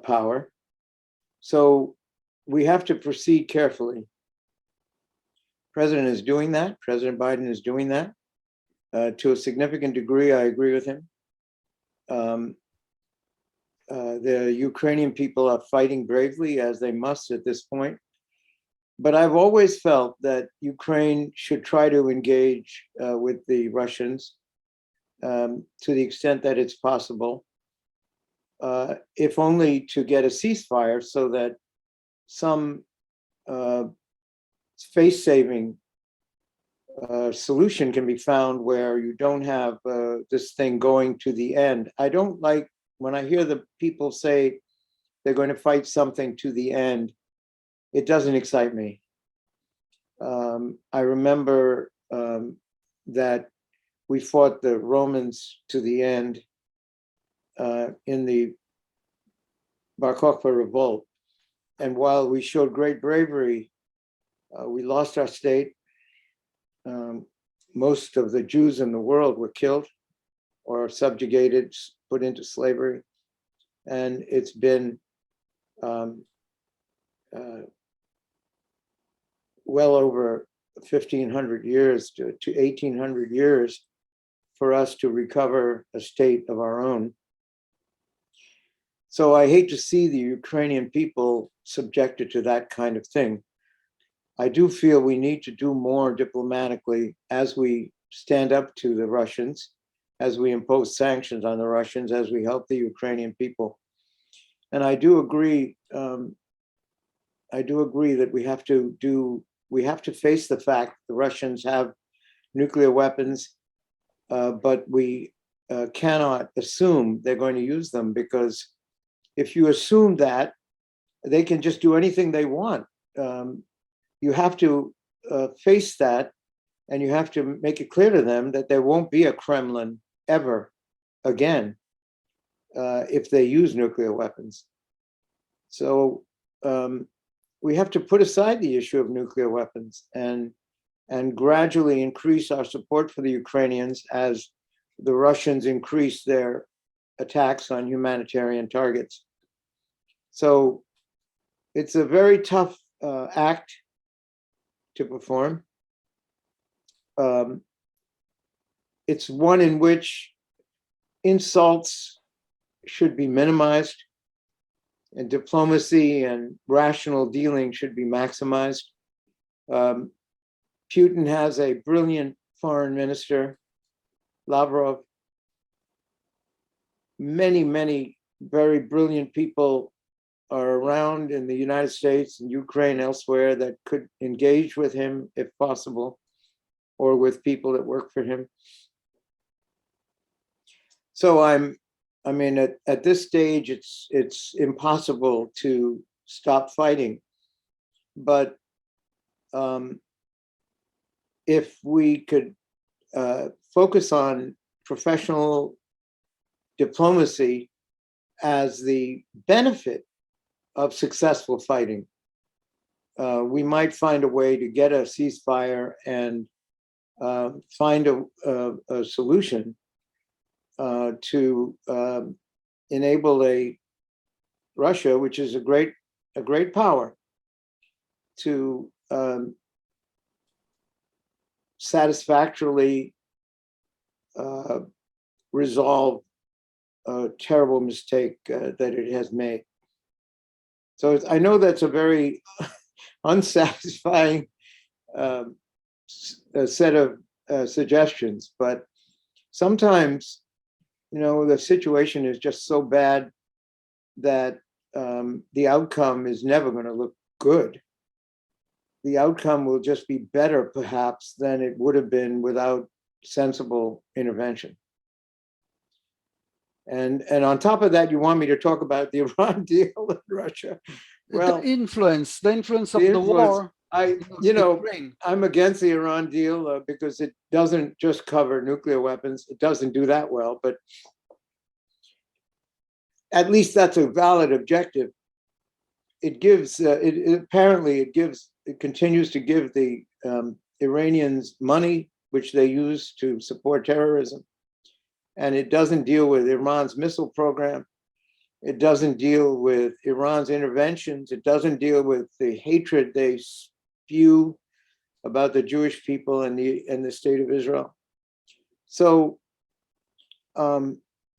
power. So we have to proceed carefully. President is doing that. President Biden is doing that. To a significant degree, I agree with him. The Ukrainian people are fighting bravely, as they must at this point. But I've always felt that Ukraine should try to engage with the Russians to the extent that it's possible, if only to get a ceasefire so that some face-saving solution can be found where you don't have this thing going to the end. I don't like when I hear the people say they're going to fight something to the end. It doesn't excite me. I remember that we fought the Romans to the end in the Bar Kokhba revolt. And while we showed great bravery, we lost our state. Most of the Jews in the world were killed or subjugated, put into slavery. And it's been well over 1,500 years to 1,800 years for us to recover a state of our own. So I hate to see the Ukrainian people subjected to that kind of thing. I do feel we need to do more diplomatically as we stand up to the Russians, as we impose sanctions on the Russians, as we help the Ukrainian people. And I do agree that we have to face the fact the Russians have nuclear weapons, but we cannot assume they're going to use them, because if you assume that, they can just do anything they want. You have to face that And you have to make it clear to them that there won't be a Kremlin ever again if they use nuclear weapons. So we have to put aside the issue of nuclear weapons and gradually increase our support for the Ukrainians as the Russians increase their attacks on humanitarian targets. So it's a very tough act to perform. It's one in which insults should be minimized and diplomacy and rational dealing should be maximized. Putin has a brilliant foreign minister, Lavrov. Many very brilliant people are around in the United States and Ukraine, elsewhere, that could engage with him if possible, or with people that work for him. So I mean, at this stage, it's impossible to stop fighting. But if we could focus on professional diplomacy as the benefit of successful fighting, we might find a way to get a ceasefire and find a solution to enable a Russia, which is a great power, to satisfactorily resolve a terrible mistake that it has made. So I know that's a very unsatisfying set of suggestions, but sometimes, you know, the situation is just so bad that the outcome is never going to look good. The outcome will just be better, perhaps, than it would have been without sensible intervention. And on top of that, you want me to talk about the Iran deal in Russia? Well, the influence of the war. I'm against the Iran deal because it doesn't just cover nuclear weapons. It doesn't do that well, but at least that's a valid objective. It gives, it continues to give the Iranians money, which they use to support terrorism. And it doesn't deal with Iran's missile program. It doesn't deal with Iran's interventions. It doesn't deal with the hatred they spew about the Jewish people and the state of Israel. So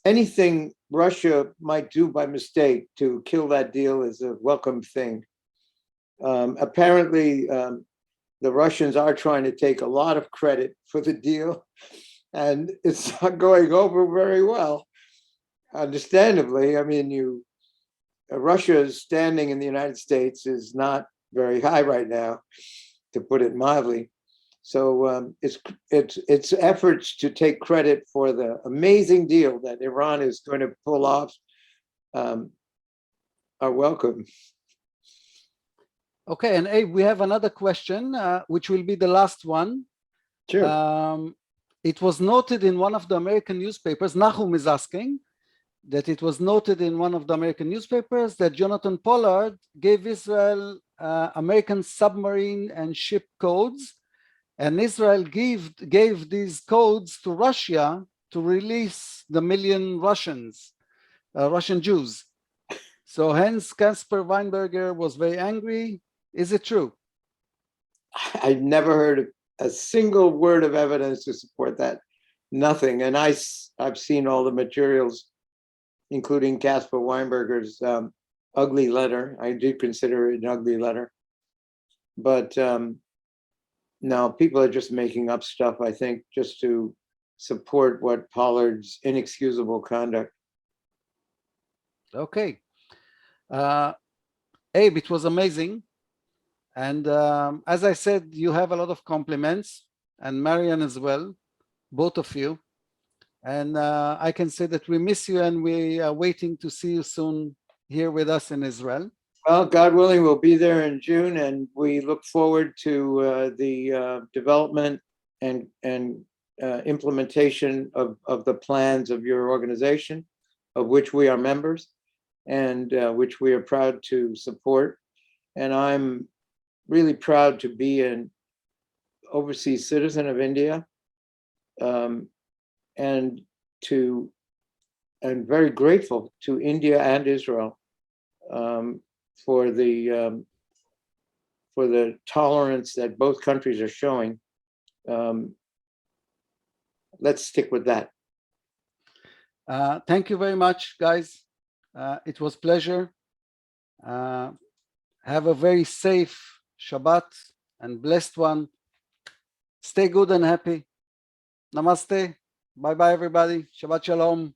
anything Russia might do by mistake to kill that deal is a welcome thing. Apparently, the Russians are trying to take a lot of credit for the deal, and it's not going over very well. Understandably, I mean, Russia's standing in the United States is not very high right now, to put it mildly. So its efforts to take credit for the amazing deal that Iran is going to pull off are welcome. Okay, and Abe, we have another question, which will be the last one. Sure. It was noted in one of the American newspapers, Nahum is asking, that it was noted in one of the American newspapers that Jonathan Pollard gave Israel American submarine and ship codes, and Israel gave these codes to Russia to release the million Russian Jews. So hence Caspar Weinberger was very angry. Is it true? I've never heard a single word of evidence to support that. Nothing. And I've seen all the materials, including Caspar Weinberger's ugly letter. I do consider it an ugly letter. But no, people are just making up stuff, I think, just to support what Pollard's inexcusable conduct. Okay. Abe, it was amazing. And as I said, you have a lot of compliments, and Marian as well, both of you. And I can say that we miss you, and we are waiting to see you soon here with us in Israel. Well, God willing, we'll be there in June, and we look forward to the development implementation of the plans of your organization, of which we are members, and which we are proud to support. And I'm really proud to be an overseas citizen of India, and very grateful to India and Israel for the tolerance that both countries are showing. Let's stick with that. Thank you very much, guys. It was pleasure. Have a very safe Shabbat and blessed one. Stay good and happy. Namaste. Bye-bye, everybody. Shabbat Shalom.